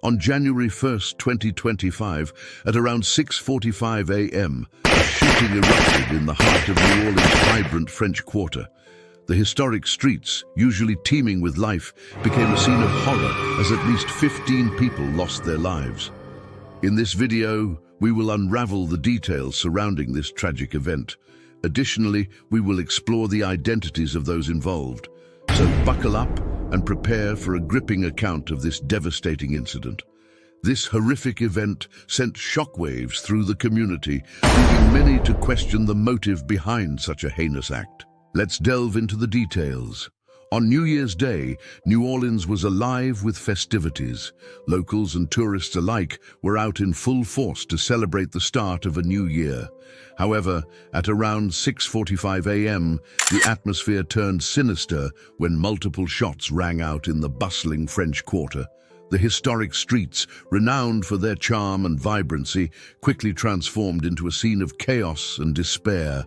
On January 1st, 2025, at around 6:45 a.m., a shooting erupted in the heart of New Orleans' vibrant French Quarter. The historic streets, usually teeming with life, became a scene of horror as at least 15 people lost their lives. In this video, we will unravel the details surrounding this tragic event. Additionally, we will explore the identities of those involved. So buckle up and prepare for a gripping account of this devastating incident. This horrific event sent shockwaves through the community, leading many to question the motive behind such a heinous act. Let's delve into the details. On New Year's Day, New Orleans was alive with festivities. Locals and tourists alike were out in full force to celebrate the start of a new year. However, at around 6:45 a.m., the atmosphere turned sinister when multiple shots rang out in the bustling French Quarter. The historic streets, renowned for their charm and vibrancy, quickly transformed into a scene of chaos and despair.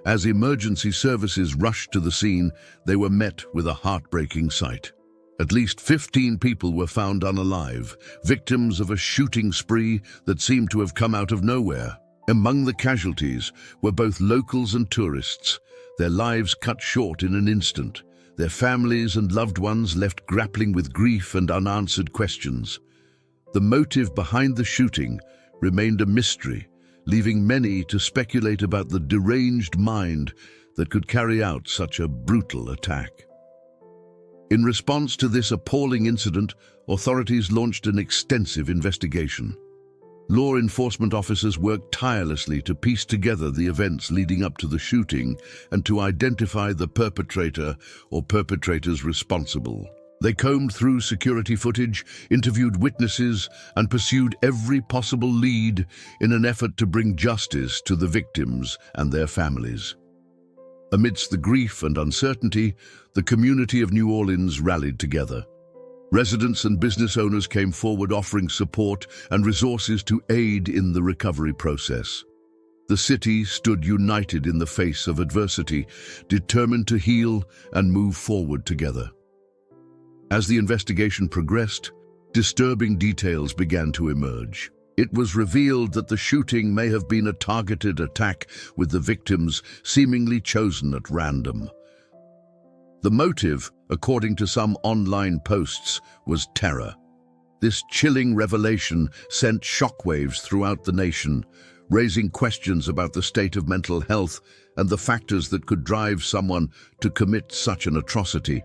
As emergency services rushed to the scene, they were met with a heartbreaking sight. At least 15 people were found unalive, victims of a shooting spree that seemed to have come out of nowhere. Among the casualties were both locals and tourists, their lives cut short in an instant, their families and loved ones left grappling with grief and unanswered questions. The motive behind the shooting remained a mystery, leaving many to speculate about the deranged mind that could carry out such a brutal attack. In response to this appalling incident, authorities launched an extensive investigation. Law enforcement officers worked tirelessly to piece together the events leading up to the shooting and to identify the perpetrator or perpetrators responsible. They combed through security footage, interviewed witnesses, and pursued every possible lead in an effort to bring justice to the victims and their families. Amidst the grief and uncertainty, the community of New Orleans rallied together. Residents and business owners came forward offering support and resources to aid in the recovery process. The city stood united in the face of adversity, determined to heal and move forward together. As the investigation progressed, disturbing details began to emerge. It was revealed that the shooting may have been a targeted attack, with the victims seemingly chosen at random. The motive, according to some online posts, was terror. This chilling revelation sent shockwaves throughout the nation, raising questions about the state of mental health and the factors that could drive someone to commit such an atrocity.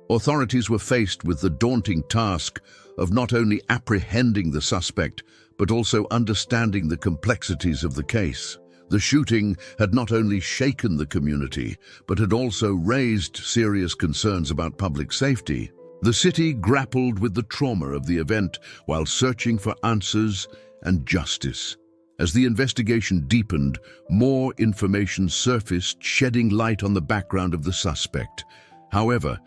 Authorities were faced with the daunting task of not only apprehending the suspect, but also understanding the complexities of the case. The shooting had not only shaken the community, but had also raised serious concerns about public safety. The city grappled with the trauma of the event while searching for answers and justice. As the investigation deepened, more information surfaced, shedding light on the background of the suspect. However,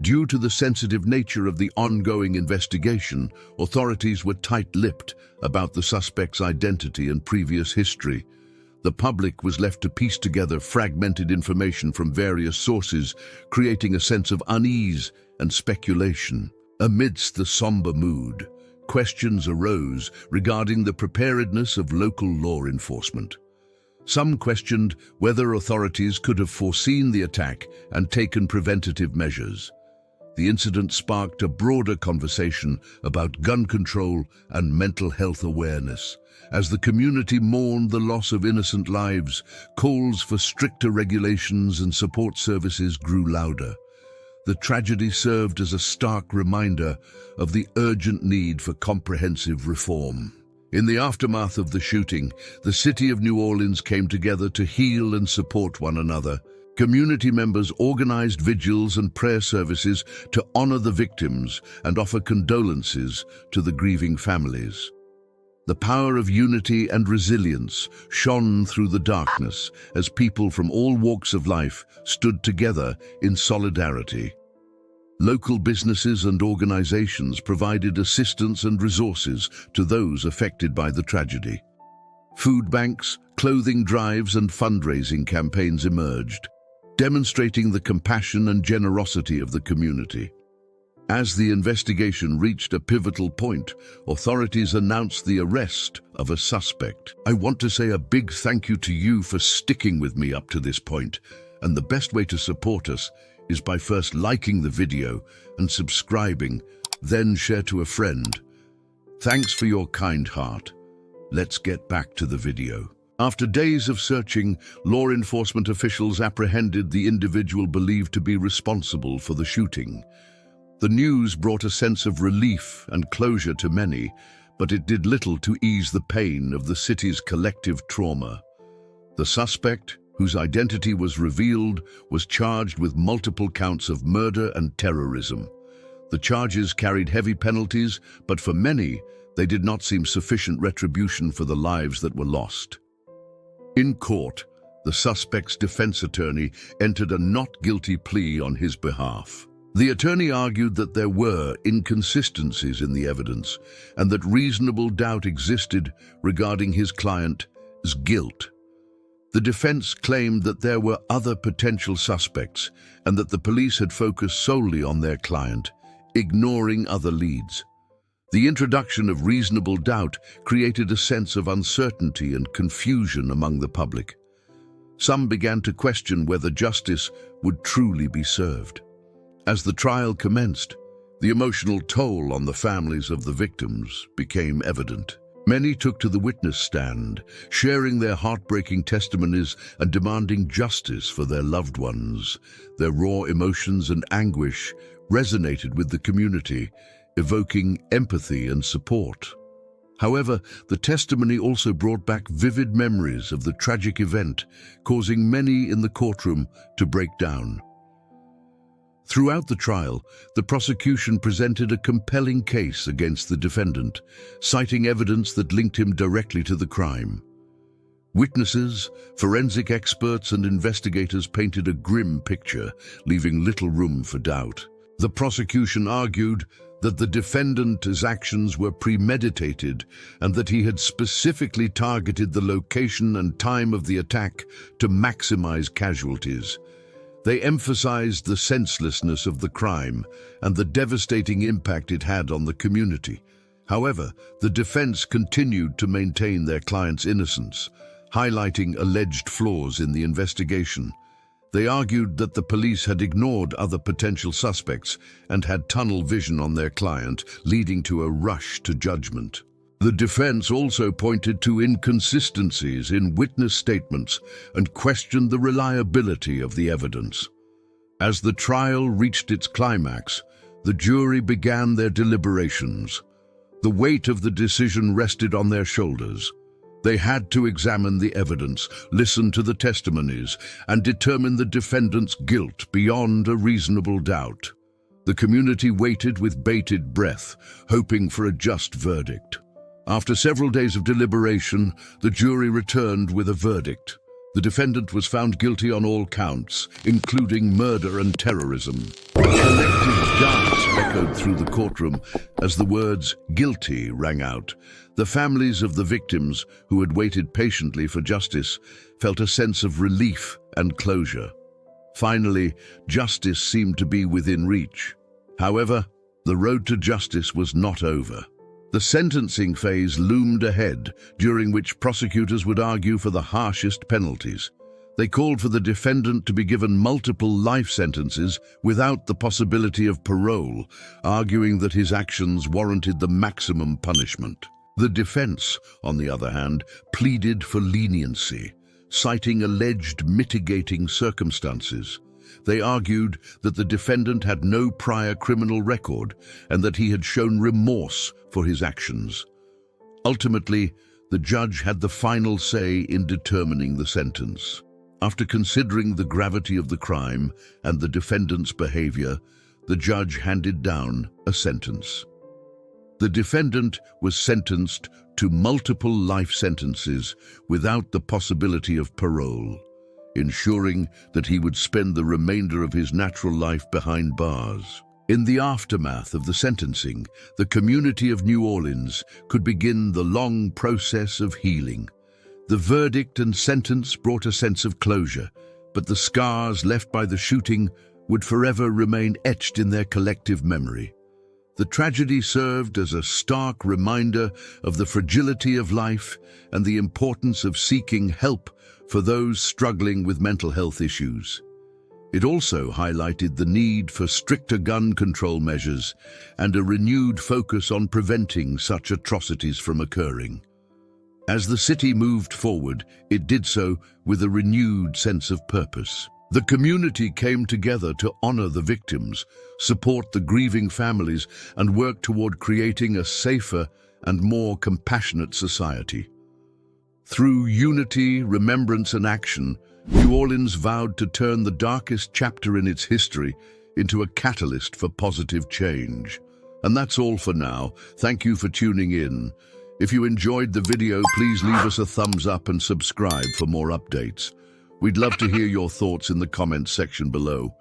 due to the sensitive nature of the ongoing investigation, authorities were tight-lipped about the suspect's identity and previous history. The public was left to piece together fragmented information from various sources, creating a sense of unease and speculation. Amidst the somber mood, questions arose regarding the preparedness of local law enforcement. Some questioned whether authorities could have foreseen the attack and taken preventative measures. The incident sparked a broader conversation about gun control and mental health awareness. As the community mourned the loss of innocent lives, calls for stricter regulations and support services grew louder. The tragedy served as a stark reminder of the urgent need for comprehensive reform. In the aftermath of the shooting, the city of New Orleans came together to heal and support one another. Community members organized vigils and prayer services to honor the victims and offer condolences to the grieving families. The power of unity and resilience shone through the darkness as people from all walks of life stood together in solidarity. Local businesses and organizations provided assistance and resources to those affected by the tragedy. Food banks, clothing drives, and fundraising campaigns emerged, demonstrating the compassion and generosity of the community. As the investigation reached a pivotal point, authorities announced the arrest of a suspect. I want to say a big thank you to you for sticking with me up to this point, and the best way to support us is by first liking the video and subscribing, then share to a friend. Thanks for your kind heart. Let's get back to the video. After days of searching, law enforcement officials apprehended the individual believed to be responsible for the shooting. The news brought a sense of relief and closure to many, but it did little to ease the pain of the city's collective trauma. The suspect, whose identity was revealed, was charged with multiple counts of murder and terrorism. The charges carried heavy penalties, but for many, they did not seem sufficient retribution for the lives that were lost. In court, the suspect's defense attorney entered a not guilty plea on his behalf. The attorney argued that there were inconsistencies in the evidence and that reasonable doubt existed regarding his client's guilt. The defense claimed that there were other potential suspects and that the police had focused solely on their client, ignoring other leads. The introduction of reasonable doubt created a sense of uncertainty and confusion among the public. Some began to question whether justice would truly be served. As the trial commenced, the emotional toll on the families of the victims became evident. Many took to the witness stand, sharing their heartbreaking testimonies and demanding justice for their loved ones. Their raw emotions and anguish resonated with the community, evoking empathy and support. However, the testimony also brought back vivid memories of the tragic event, causing many in the courtroom to break down. Throughout the trial, the prosecution presented a compelling case against the defendant, citing evidence that linked him directly to the crime. Witnesses, forensic experts, and investigators painted a grim picture, leaving little room for doubt. The prosecution argued that the defendant's actions were premeditated and that he had specifically targeted the location and time of the attack to maximize casualties. They emphasized the senselessness of the crime and the devastating impact it had on the community. However, the defense continued to maintain their client's innocence, highlighting alleged flaws in the investigation. They argued that the police had ignored other potential suspects and had tunnel vision on their client, leading to a rush to judgment. The defense also pointed to inconsistencies in witness statements and questioned the reliability of the evidence. As the trial reached its climax, the jury began their deliberations. The weight of the decision rested on their shoulders. They had to examine the evidence, listen to the testimonies, and determine the defendant's guilt beyond a reasonable doubt. The community waited with bated breath, hoping for a just verdict. After several days of deliberation, the jury returned with a verdict. The defendant was found guilty on all counts, including murder and terrorism. A collective gasp echoed through the courtroom as the words "guilty" rang out. The families of the victims, who had waited patiently for justice, felt a sense of relief and closure. Finally, justice seemed to be within reach. However, the road to justice was not over. The sentencing phase loomed ahead, during which prosecutors would argue for the harshest penalties. They called for the defendant to be given multiple life sentences without the possibility of parole, arguing that his actions warranted the maximum punishment. The defense, on the other hand, pleaded for leniency, citing alleged mitigating circumstances. They argued that the defendant had no prior criminal record and that he had shown remorse for his actions. Ultimately, the judge had the final say in determining the sentence. After considering the gravity of the crime and the defendant's behavior, the judge handed down a sentence. The defendant was sentenced to multiple life sentences without the possibility of parole, ensuring that he would spend the remainder of his natural life behind bars. In the aftermath of the sentencing, the community of New Orleans could begin the long process of healing. The verdict and sentence brought a sense of closure, but the scars left by the shooting would forever remain etched in their collective memory. The tragedy served as a stark reminder of the fragility of life and the importance of seeking help for those struggling with mental health issues. It also highlighted the need for stricter gun control measures and a renewed focus on preventing such atrocities from occurring. As the city moved forward, it did so with a renewed sense of purpose. The community came together to honor the victims, support the grieving families, and work toward creating a safer and more compassionate society. Through unity, remembrance, and action, New Orleans vowed to turn the darkest chapter in its history into a catalyst for positive change. And that's all for now. Thank you for tuning in. If you enjoyed the video, please leave us a thumbs up and subscribe for more updates. We'd love to hear your thoughts in the comments section below.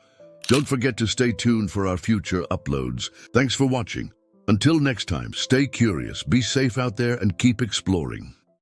Don't forget to stay tuned for our future uploads. Thanks for watching. Until next time, stay curious, be safe out there, and keep exploring.